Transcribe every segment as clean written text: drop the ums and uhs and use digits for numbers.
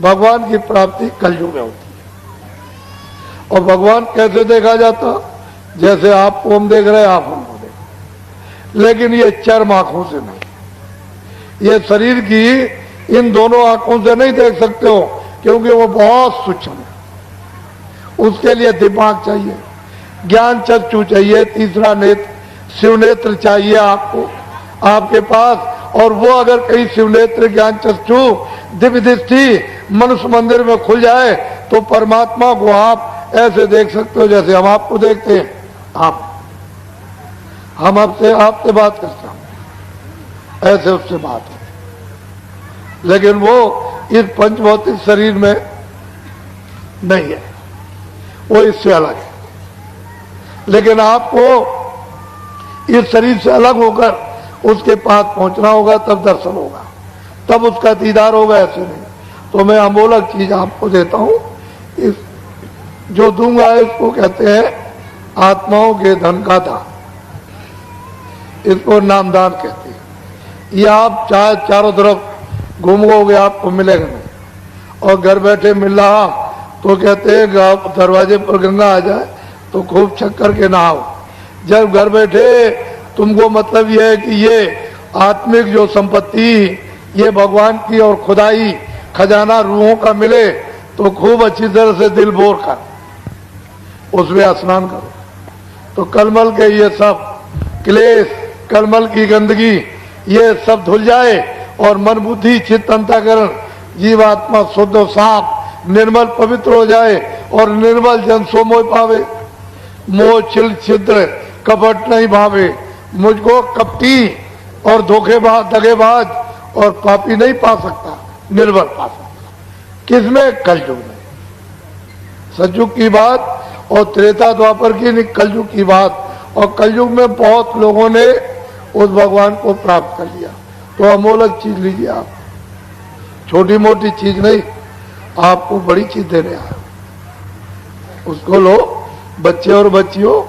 भगवान की प्राप्ति कलयुग में होती है। और भगवान कैसे देखा जाता? जैसे आपको हम देख रहे हैं, आप हमको देख, लेकिन ये चर्म आंखों से नहीं, ये शरीर की इन दोनों आंखों से नहीं देख सकते हो, क्योंकि वो बहुत सूक्ष्म है। उसके लिए दिमाग चाहिए, ज्ञान चक्षु चाहिए, तीसरा नेत्र शिव नेत्र चाहिए आपको, आपके पास। और वो अगर कहीं शिव नेत्र ज्ञान चक्षु दिव्य दृष्टि मनुष्य मंदिर में खुल जाए तो परमात्मा को आप ऐसे देख सकते हो जैसे हम आपको देखते हैं। हम आपसे बात करते हैं, ऐसे उससे बात है। लेकिन वो इस पंचभौतिक शरीर में नहीं है, वो इससे अलग है। लेकिन आपको इस शरीर से अलग होकर उसके पास पहुंचना होगा, तब दर्शन होगा, तब उसका दीदार होगा, ऐसे नहीं। तो मैं अमोलक चीज आपको देता हूं, इस जो दूंगा इसको कहते हैं आत्माओं के धन का दान, इसको नामदान कहते हैं। ये आप चाहे चारों तरफ घूमोगे आपको मिलेगा नहीं। और घर बैठे मिल रहा तो कहते हैं दरवाजे पर गंगा आ जाए तो खूब छक्कर के नहाओ। जब घर बैठे तुमको मतलब यह है कि ये आत्मिक जो संपत्ति ये भगवान की और खुदाई खजाना रूहों का मिले तो खूब अच्छी तरह से दिल बोर कर उसमें स्नान करो, तो कलमल के ये सब क्लेश, कलमल की गंदगी ये सब धुल जाए और मन बुद्धि चित्त अंतःकरण जीवात्मा शुद्ध और साफ निर्मल पवित्र हो जाए और निर्मल जन सो मोह पावे। मोह छिल छिद्र कपट नहीं भावे, मुझको कपटी और धोखेबाज दगेबाज और पापी नहीं पा सकता, निर्बल पा सकता। किसमें? कलयुग में। सतयुग की बात और त्रेता द्वापर की नहीं, कलयुग की बात। और कलयुग में बहुत लोगों ने उस भगवान को प्राप्त कर लिया। तो अमोलक चीज लीजिए आप, छोटी मोटी चीज नहीं, आपको बड़ी चीज देने आया, उसको लो। बच्चे और बच्चियों,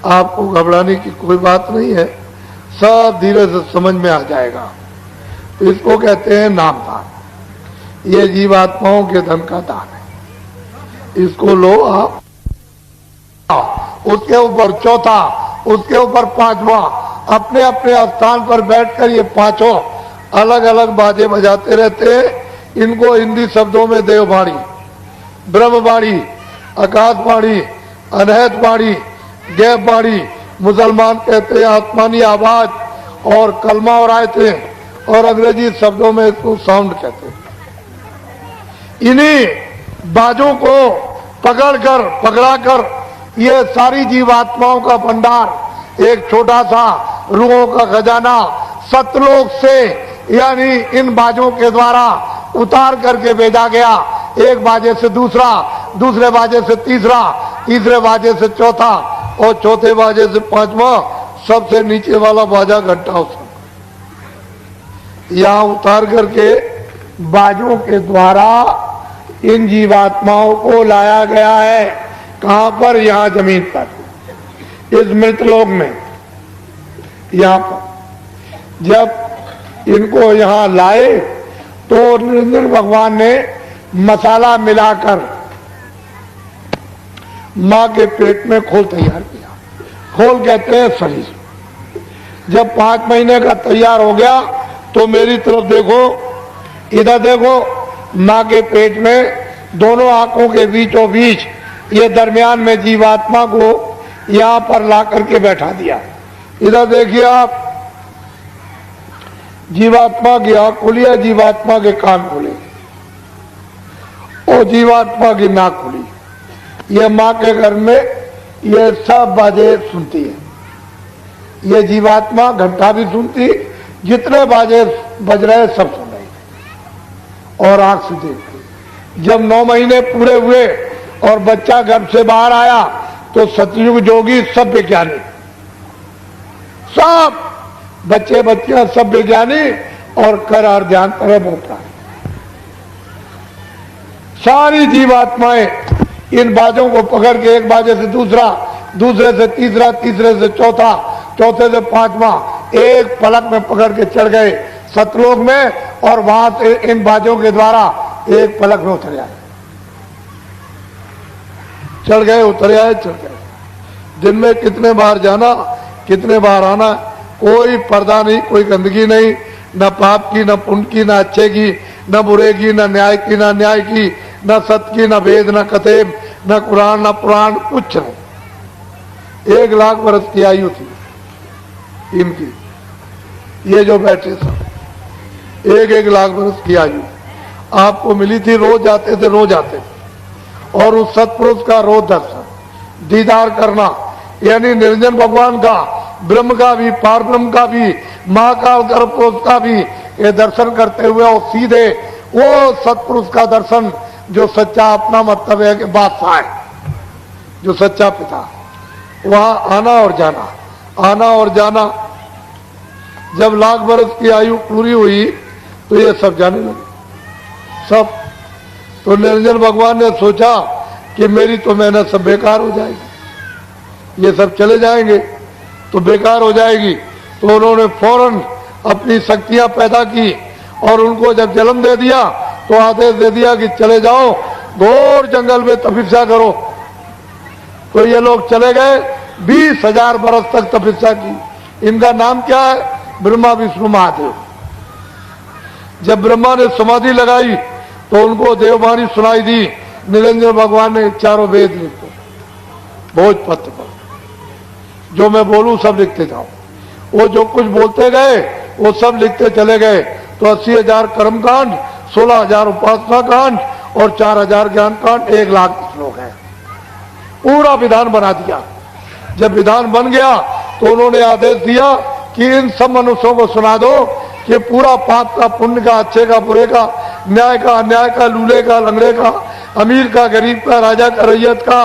आपको घबराने की कोई बात नहीं है, सब धीरे से समझ में आ जाएगा। तो इसको कहते हैं नामदान। ये जीवात्माओं के धन का दान है, इसको लो आप। उसके ऊपर चौथा, उसके ऊपर पांचवा, अपने अपने स्थान पर बैठकर ये पांचों अलग अलग बाजे बजाते रहते हैं। इनको हिंदी शब्दों में देववाणी, ब्रह्मवाणी, आकाशवाणी, अनहतवाणी, गैबवाणी, मुसलमान कहते हैं आसमानी आवाज, और कलमा और आयतें, और अंग्रेजी शब्दों में इसको साउंड कहते हैं। इन्हीं बाजों को पकड़ाकर ये सारी जीवात्माओं का भंडार, एक छोटा सा रूहों का खजाना सतलोक से, यानी इन बाजों के द्वारा उतार करके भेजा गया। एक बाजे से दूसरा, दूसरे बाजे से तीसरा, तीसरे बाजे से चौथा, और चौथे बाजे से पांचवा, सबसे नीचे वाला बाजा घंटा उसका यहां उतार करके बाजों के द्वारा इन जीवात्माओं को लाया गया है। कहां पर? यहां जमीन पर, इस मृतलोक में। यहां पर जब इनको यहां लाए तो निरंजन भगवान ने मसाला मिलाकर मां के पेट में खोल तैयार किया। खोल कहते हैं शरीर। जब 5 महीने का तैयार हो गया तो मेरी तरफ देखो, इधर देखो, मां के पेट में दोनों आंखों के बीचों बीच ये दरमियान में जीवात्मा को यहां पर ला करके बैठा दिया। इधर देखिए आप, जीवात्मा की आंख खुली है, जीवात्मा के कान खुले और जीवात्मा की नाक खुली। ये मां के घर में ये सब बाजे सुनती है। ये जीवात्मा घंटा भी सुनती, जितने बाजे बज रहे सब सुन रही और आंख से देखती। जब 9 महीने पूरे हुए और बच्चा गर्भ से बाहर आया तो सतयुग जोगी सब विज्ञानी, सब बच्चे बच्चियां सब विज्ञानी और कर और ध्यान तरफ होता है। सारी जीवात्माएं इन बाजों को पकड़ के एक बाजे से दूसरा, दूसरे से तीसरा, तीसरे से चौथा, चौथे से पांचवा, एक पलक में पकड़ के चढ़ गए सतलोक में। और वहां से इन बाजों के द्वारा एक पलक में उतर आए, चढ़ गए, उतर आए, चढ़ गए। दिन में कितने बार जाना, कितने बार आना, कोई पर्दा नहीं, कोई गंदगी नहीं, न पाप की, न पुण्य की, न अच्छे की, न बुरे की, न न्याय की, न न्याय की, न सत्य की, न वेद, न कतेब, न कुरान, न पुराण, कुछ नहीं। 1 लाख वर्ष की आयु थी इनकी, ये जो बैठे सब 1-1 लाख वर्ष की आयु आपको मिली थी। रोज आते थे, रोज आते थे, और उस सत्पुरुष का रोज दर्शन दीदार करना, यानी निरंजन भगवान का, ब्रह्म का भी, पार ब्रह्म का भी, महाकाल गर्भपुरुष का भी ये दर्शन करते हुए और सीधे वो सत्पुरुष का दर्शन जो सच्चा, अपना मतलब है कि बादशाह है, जो सच्चा पिता, वहां आना और जाना, आना और जाना। जब लाख वर्ष की आयु पूरी हुई तो ये सब जाने लगे सब। तो निरंजन भगवान ने सोचा कि मेरी तो मेहनत सब बेकार हो जाएगी, ये सब चले जाएंगे तो बेकार हो जाएगी। तो उन्होंने फौरन अपनी शक्तियां पैदा की और उनको जब जन्म दे दिया तो आदेश दे दिया कि चले जाओ घोर जंगल में तपस्या करो। तो ये लोग चले गए, 20,000 बरस तक तपस्या की। इनका नाम क्या है? ब्रह्मा विष्णु महादेव। जब ब्रह्मा ने समाधि लगाई तो उनको देववाणी सुनाई दी। निरंजन भगवान ने चारों वेद लिखे भोजपत्र पर, जो मैं बोलूं सब लिखते जाओ। वो जो कुछ बोलते गए वो सब लिखते चले गए। तो 80,000 कर्मकांड, 16,000 उपासना कांड और 4,000 ज्ञान कांड, 1 लाख श्लोक है। पूरा विधान बना दिया। जब विधान बन गया तो उन्होंने आदेश दिया कि इन सब मनुष्यों को सुना दो कि पूरा पाप का, पुण्य का, अच्छे का, बुरे का, न्याय का, अन्याय का, लूले का, लंगड़े का, अमीर का, गरीब का, राजा का, रैयत का,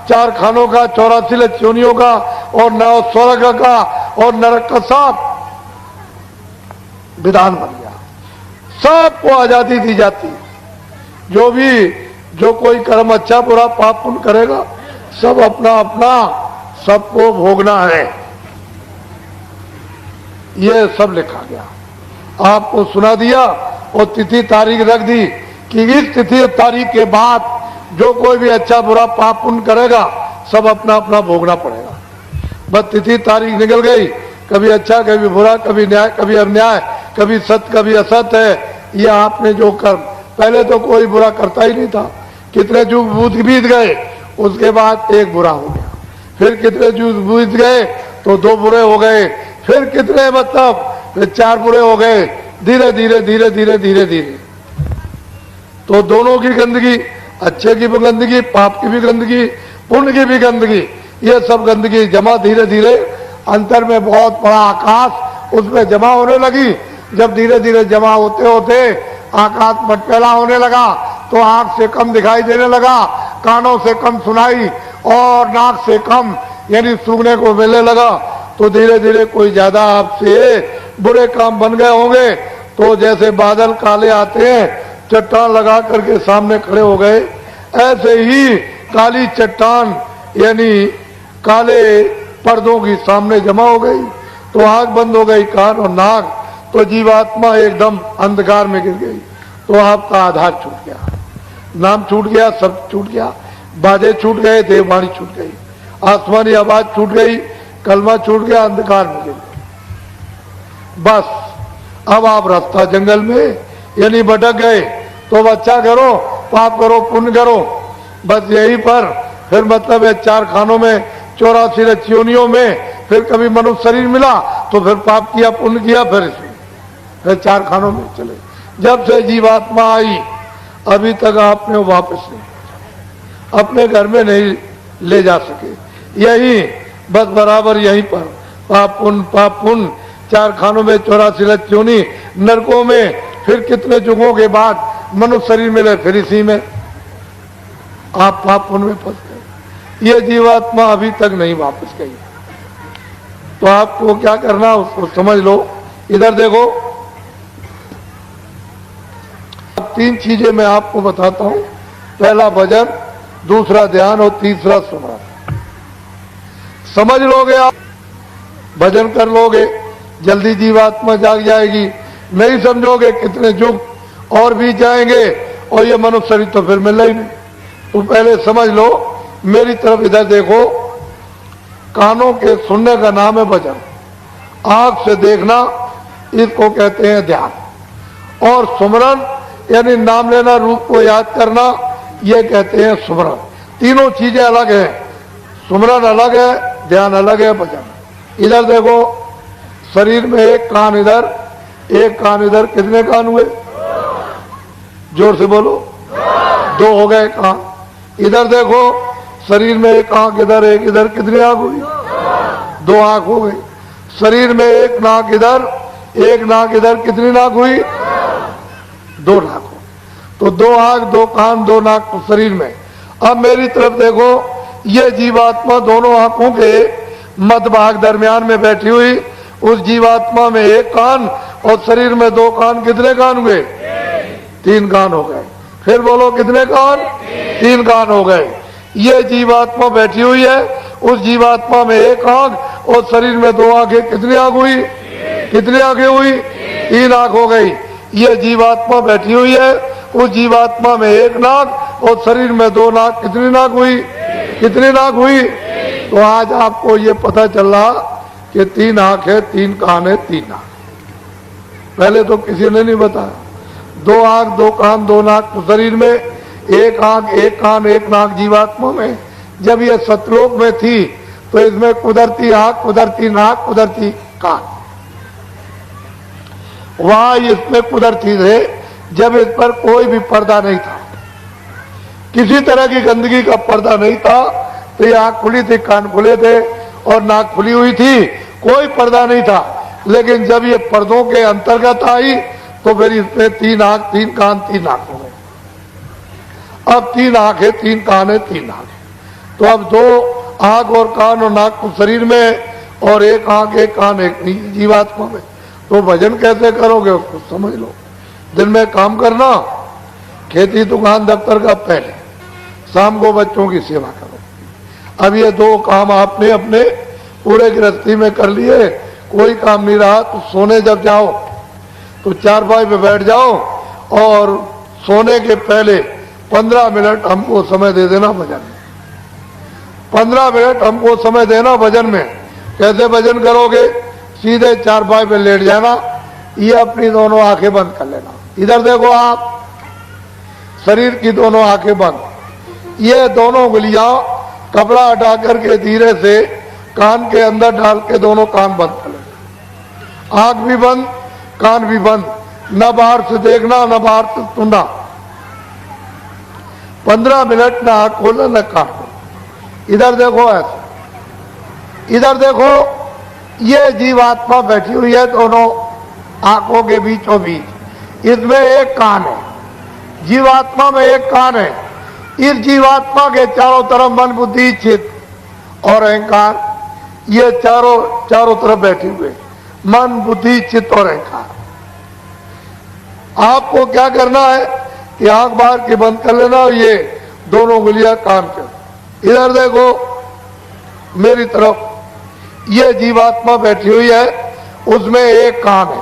4 खानों का, 84 लक्ष्योनियों का, और 9 स्वर्ग का और नरक का, सब विधान बन गया। सबको आजादी दी जाती है। जो कोई कर्म अच्छा बुरा पाप पुण्य करेगा सब अपना अपना सबको भोगना है। ये सब लिखा गया, आपको सुना दिया और तिथि तारीख रख दी कि इस तिथि तारीख के बाद जो कोई भी अच्छा बुरा पाप पुण्य करेगा सब अपना अपना भोगना पड़ेगा। बस तिथि तारीख निकल गई, कभी अच्छा कभी बुरा, कभी न्याय कभी अन्याय, कभी सत्य कभी असत्य है। ये आपने जो कर्म, पहले तो कोई बुरा करता ही नहीं था, कितने युग बीत गए, उसके बाद एक बुरा हो गया, फिर कितने युग बीत गए तो 2 बुरे हो गए, फिर कितने मतलब 4 बुरे हो गए। धीरे धीरे धीरे धीरे धीरे धीरे तो दोनों की गंदगी, अच्छे की भी गंदगी, पाप की भी गंदगी, पुण्य की भी गंदगी, ये सब गंदगी जमा धीरे धीरे अंतर में बहुत बड़ा आकाश उसमें जमा होने लगी। जब धीरे धीरे जमा होते होते आकाश मटमैला होने लगा तो आंख से कम दिखाई देने लगा, कानों से कम सुनाई और नाक से कम यानी सूंघने को मिलने लगा। तो धीरे धीरे कोई ज्यादा आपसे बुरे काम बन गए होंगे। तो जैसे बादल काले आते हैं, चट्टान लगा करके सामने खड़े हो गए, ऐसे ही काली चट्टान यानी काले पर्दों की सामने जमा हो गई। तो आंख बंद हो गई, कान और नाक, तो जीवात्मा एकदम अंधकार में गिर गई। तो आपका आधार छूट गया, नाम छूट गया, सब छूट गया, बाजे छूट गए, देववाणी छूट गई, आसमानी आवाज छूट गई, कलमा छूट गया, अंधकार में गिर गए। बस अब आप रास्ता जंगल में यानी भटक गए। तो अब अच्छा करो, पाप करो, पुण्य करो, बस यही पर फिर मतलब है 4 खानों में, 84 रचियोनियों में, फिर कभी मनुष्य शरीर मिला तो फिर पाप किया, पुण्य किया, फिर इसमें फिर 4 खानों में चले। जब से जीवात्मा आई अभी तक आपने वापस नहीं, अपने घर में नहीं ले जा सके। यही बस बराबर यहीं पर पाप पुण्य, 4 खानों में, 84 लक्ष्योनी, नरकों में, फिर कितने युगों के बाद मनुष्य शरीर मिले, फिर इसी में आप पाप पुण्य में फंस गए। ये जीवात्मा अभी तक नहीं वापस गई। तो आपको क्या करना उसको समझ लो। इधर देखो, 3 चीजें मैं आपको बताता हूं। पहला भजन, दूसरा ध्यान और तीसरा स्मरण। समझ लोगे आप, भजन कर लोगे, जल्दी जीवात्मा जाग जाएगी। नहीं समझोगे कितने युग और भी जाएंगे और ये मनुष्य शरीर तो फिर मिल ही नहीं। तो पहले समझ लो, मेरी तरफ इधर देखो, कानों के सुनने का नाम है भजन, आंख से देखना इसको कहते हैं ध्यान, और सुमरन यानी नाम लेना, रूप को याद करना, ये कहते हैं सुमरन। तीनों चीजें अलग हैं, सुमरन अलग है, ध्यान अलग है, भजन। इधर देखो, शरीर में एक कान इधर, एक कान इधर, कितने कान हुए? जोर से बोलो, 2 हो गए कान। इधर देखो, शरीर में एक आंख इधर, एक इधर, कितनी आंख हुई? 2 आंख हो गई। शरीर में एक नाक इधर, एक नाक इधर, कितनी नाक हुई? 2 नाक हो। तो 2 आंख, 2 कान, 2 नाक शरीर में। अब मेरी तरफ देखो, ये जीवात्मा दोनों आंखों के मध्य भाग दरमियान में बैठी हुई, उस जीवात्मा में एक कान और शरीर में 2 कान, कितने कान हुए? 3 कान हो गए। फिर बोलो, कितने कान? 3 कान हो गए। ये जीवात्मा बैठी हुई है, उस जीवात्मा में एक आंख और शरीर में 2 आंखें, कितनी आंख हुई? कितनी आंखें हुई? 3 आंख हो गई। ये जीवात्मा बैठी हुई है, उस जीवात्मा में एक नाक और शरीर में 2 नाक, कितनी नाक हुई? कितनी नाक हुई? तो आज आपको ये पता चल रहा कि 3 आंख है, 3 कान है, 3 नाक। पहले तो किसी ने नहीं बताया। 2 आंख, 2 कान, 2 नाक शरीर में, एक आंख, एक कान, एक नाक जीवात्मा में। जब ये सतलोक में थी तो इसमें कुदरती आंख, कुदरती नाक, कुदरती कान, वहां इसमें कुदरती थे जब इस पर कोई भी पर्दा नहीं था, किसी तरह की गंदगी का पर्दा नहीं था। तो ये आंख खुली थी, कान खुले थे और नाक खुली हुई थी, कोई पर्दा नहीं था। लेकिन जब ये पर्दों के अंतर्गत आई तो फिर इसमें 3 आंख, 3 कान, 3 नाक हो गए। अब 3 आंख है, 3 कान है, 3 नाक है। तो अब 2 आंख और कान और नाक को शरीर में, और एक आंख, एक कान, एक जीवात्मा में। तो भजन कैसे करोगे उसको समझ लो। दिन में काम करना, खेती दुकान दफ्तर का पहले, शाम को बच्चों की सेवा करो। अब ये 2 काम आपने अपने पूरे गृहस्थी में कर लिए, कोई काम नहीं रहा तो सोने जब जाओ तो चारपाई पे बैठ जाओ और सोने के पहले 15 मिनट हमको समय दे देना भजन में। 15 मिनट हमको समय देना भजन में। कैसे भजन करोगे? सीधे चारपाई पे लेट जाना, ये अपनी दोनों आंखें बंद कर लेना। इधर देखो आप, शरीर की दोनों आंखें बंद, ये दोनों उंगलियां कपड़ा हटा करके धीरे से कान के अंदर डाल के दोनों कान बंद कर लेना। आंख भी बंद, कान भी बंद, न बाहर से देखना, न बाहर से सुनना। 15 मिनट न आंख खोलना, न कान खोलना। इधर देखो ऐसा, इधर देखो, ये जीवात्मा बैठी हुई है दोनों आंखों के बीचों बीच, इसमें एक कान है, जीवात्मा में एक कान है। इस जीवात्मा के चारों तरफ मन, बुद्धि, चित्त और अहंकार, ये चारों तरफ बैठे हुए, मन, बुद्धि, चित्त और अहंकार। आपको क्या करना है कि आंख बाहर की बंद कर लेना और ये दोनों उंगलियां कान पे। इधर देखो मेरी तरफ, ये जीवात्मा बैठी हुई है, उसमें एक कान है।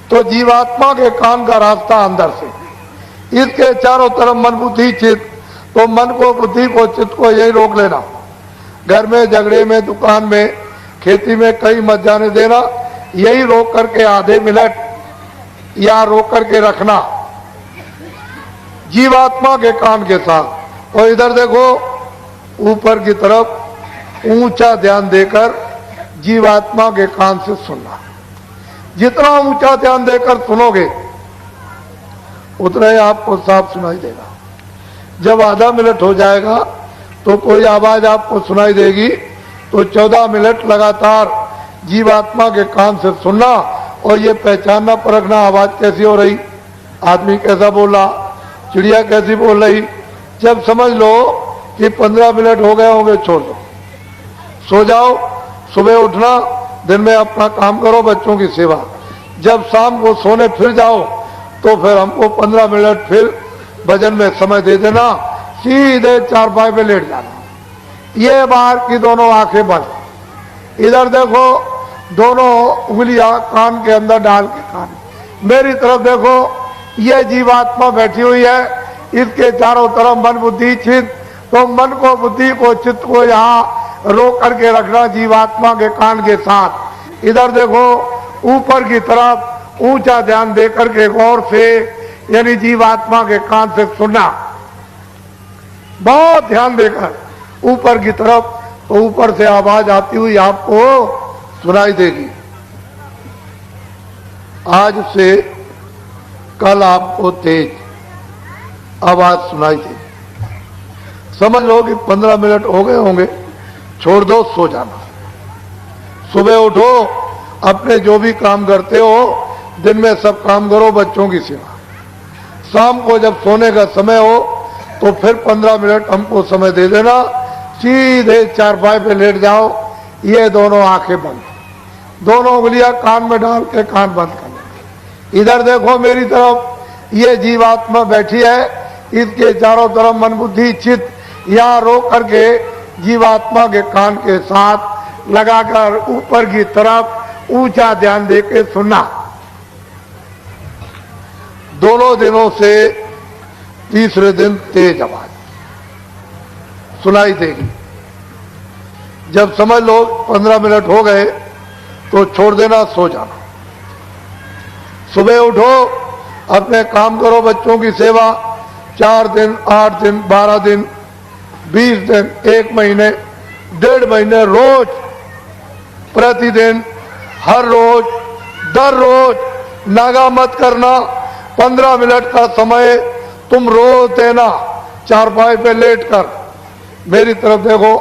तो जीवात्मा के कान का रास्ता अंदर से, इसके चारों तरफ मन, बुद्धि, चित्त। तो मन को, बुद्धि को, चित्त को यही रोक लेना। घर में, झगड़े में, दुकान में, खेती में कहीं मत जाने देना। यही रोक करके आधे मिनट या रोक करके रखना जीवात्मा के कान के साथ। और इधर देखो ऊपर की तरफ ऊंचा ध्यान देकर जीवात्मा के कान से सुनना। जितना ऊंचा ध्यान देकर सुनोगे उतना ही आपको साफ सुनाई देगा। जब आधा मिनट हो जाएगा तो कोई आवाज आपको सुनाई देगी, तो 14 मिनट लगातार जीवात्मा के कान से सुनना और ये पहचानना, परखना आवाज कैसी हो रही, आदमी कैसा बोल रहा, चिड़िया कैसी बोल रही। जब समझ लो कि 15 मिनट हो गए होंगे, छोड़ दो, सो जाओ। सुबह उठना, दिन में अपना काम करो, बच्चों की सेवा। जब शाम को सोने फिर जाओ तो फिर हमको 15 मिनट फिर भजन में समय दे देना, सीधे चारपाई पे लेट जाना। ये बाहर की दोनों आंखें बंद। इधर देखो, दोनों उंगलियां कान के अंदर डाल के कान। मेरी तरफ देखो, ये जीवात्मा बैठी हुई है, इसके चारों तरफ मन बुद्धि चित्त, तो मन को बुद्धि को चित्त को यहाँ रोक करके रखना जीवात्मा के कान के साथ। इधर देखो ऊपर की तरफ ऊंचा ध्यान दे करके गौर से, यानी जीवात्मा के कान से सुनना, बहुत ध्यान देकर ऊपर की तरफ, तो ऊपर से आवाज आती हुई आपको सुनाई देगी। आज से कल आपको तेज आवाज सुनाई देगी। समझ लो कि 15 मिनट हो गए होंगे, छोड़ दो, सो जाना। सुबह उठो, अपने जो भी काम करते हो दिन में सब काम करो, बच्चों की सेवा। शाम को जब सोने का समय हो तो फिर 15 मिनट हमको समय दे देना, सीधे चारपाई पे लेट जाओ, ये दोनों आंखें बंद, दोनों उंगलियां कान में डाल के कान बंद कर लेना। इधर देखो मेरी तरफ, ये जीवात्मा बैठी है, इसके चारों तरफ मन बुद्धि चित्त यहाँ रोक करके जीवात्मा के कान के साथ लगाकर ऊपर की तरफ ऊंचा ध्यान देके सुनना। दोनों दिनों से तीसरे दिन तेज आवाज सुनाई देगी। जब समझ लो 15 मिनट हो गए तो छोड़ देना, सो जाना। सुबह उठो, अपने काम करो, बच्चों की सेवा। 4 दिन, 8 दिन, 12 दिन, 20 दिन, 1 महीने, 1.5 महीने, रोज, प्रतिदिन, हर रोज, दर रोज नागा मत करना। 15 मिनट का समय तुम रोज देना। चारपाई पे लेट कर मेरी तरफ देखो,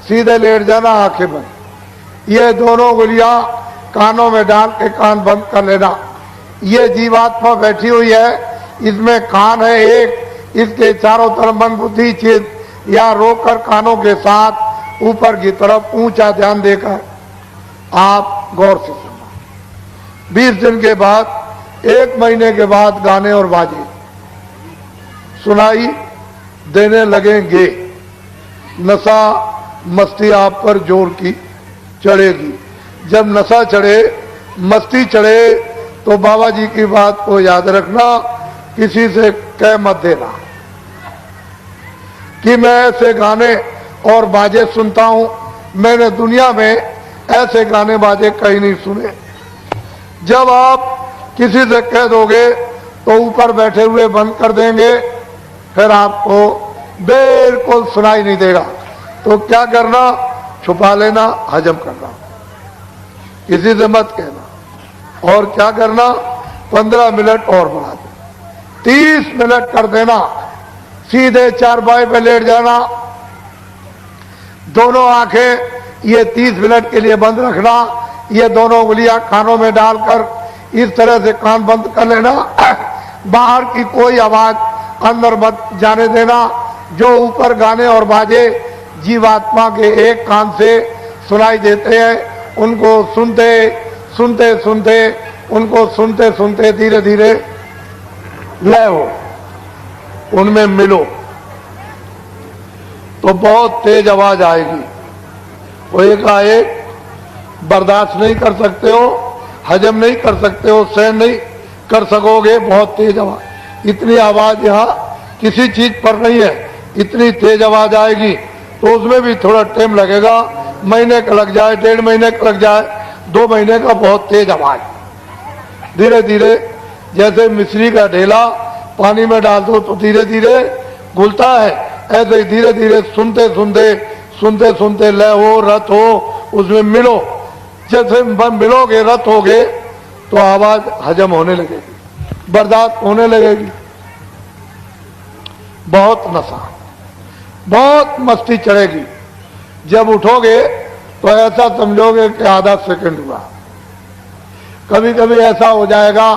सीधे लेट जाना, आंखें बंद। ये दोनों उंगलियां कानों में डाल के कान बंद कर लेना। ये जीवात्मा बैठी हुई है, इसमें कान है एक, इसके चारों तरफ मन बुद्धि चित्त या रोककर कानों के साथ ऊपर की तरफ ऊंचा ध्यान देकर आप गौर से सुनना। 20 दिन के बाद, 1 महीने के बाद गाने और बाजे सुनाई देने लगेंगे। नशा मस्ती आप पर जोर की चढ़ेगी। जब नशा चढ़े, मस्ती चढ़े, तो बाबा जी की बात को याद रखना, किसी से कह मत देना कि मैं ऐसे गाने और बाजे सुनता हूं, मैंने दुनिया में ऐसे गाने बाजे कहीं नहीं सुने। जब आप किसी से कह दोगे तो ऊपर बैठे हुए बंद कर देंगे, फिर आपको बिल्कुल सुनाई नहीं देगा। तो क्या करना, छुपा लेना, हजम करना, किसी से मत कहना। और क्या करना, 15 मिनट और बढ़ा दो, 30 मिनट कर देना। सीधे चारपाई पे लेट जाना, दोनों आंखें ये 30 मिनट के लिए बंद रखना। ये दोनों उंगलियां कानों में डालकर इस तरह से कान बंद कर लेना। बाहर की कोई आवाज अंदर मत जाने देना। जो ऊपर गाने और बाजे जीवात्मा के एक कान से सुनाई देते हैं, उनको सुनते सुनते सुनते, उनको सुनते सुनते धीरे धीरे लय हो, उनमें मिलो, तो बहुत तेज आवाज आएगी। वो एकाएक बर्दाश्त नहीं कर सकते हो, हजम नहीं कर सकते हो, सहन नहीं कर सकोगे, बहुत तेज आवाज। इतनी आवाज यहाँ किसी चीज पर नहीं है, इतनी तेज आवाज आएगी। तो उसमें भी थोड़ा टाइम लगेगा, महीने का लग जाए, 1.5 महीने का लग जाए, 2 महीने का, बहुत तेज आवाज। धीरे धीरे जैसे मिश्री का ढेला पानी में डाल दो तो धीरे धीरे घुलता है, ऐसे ही धीरे धीरे सुनते सुनते सुनते सुनते लय हो, रत हो, उसमें मिलो। जैसे मिलोगे, रत होगे, तो आवाज हजम होने लगेगी, बर्दाश्त होने लगेगी। बहुत नशा, बहुत मस्ती चढ़ेगी। जब उठोगे तो ऐसा समझोगे कि आधा सेकंड हुआ। कभी कभी ऐसा हो जाएगा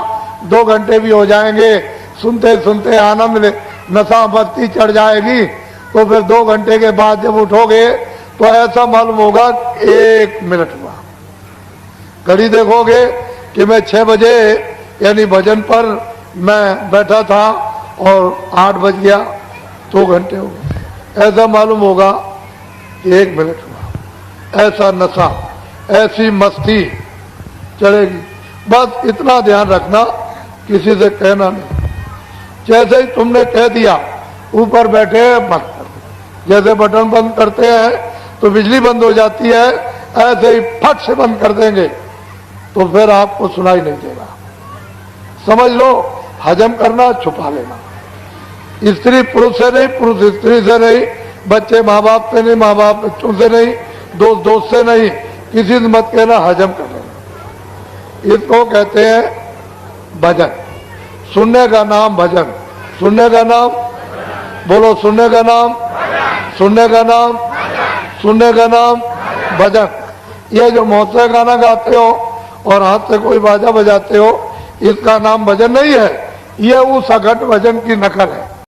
2 घंटे भी हो जाएंगे, सुनते सुनते आनंद में नशा मस्ती चढ़ जाएगी। तो फिर 2 घंटे के बाद जब उठोगे तो ऐसा मालूम होगा 1 मिनट हुआ। घड़ी देखोगे कि मैं 6 बजे यानी भजन पर मैं बैठा था और 8 बज गया, 2 घंटे हो गए। ऐसा मालूम होगा कि 1 मिनट हुआ। ऐसा नशा, ऐसी मस्ती चढ़ेगी। बस इतना ध्यान रखना, किसी से कहना नहीं। जैसे ही तुमने कह दिया ऊपर बैठे बंद कर दे। जैसे बटन बंद करते हैं तो बिजली बंद हो जाती है, ऐसे ही फट से बंद कर देंगे तो फिर आपको सुनाई नहीं देगा। समझ लो, हजम करना, छुपा लेना। स्त्री पुरुष से नहीं, पुरुष स्त्री से नहीं, बच्चे माँ बाप से नहीं, माँ बाप बच्चों से नहीं, दोस्त दोस्त से नहीं, किसी से मत कहना, हजम कर लेना। इसको कहते हैं भजन। सुनने का नाम भजन। सुनने का नाम बोलो, सुनने का नाम, सुनने का नाम, सुनने का नाम भजन। ये जो महोत्सव गाना गाते हो और हाथ से कोई बाजा बजाते हो, इसका नाम भजन नहीं है, ये उस अघट भजन की नकल है।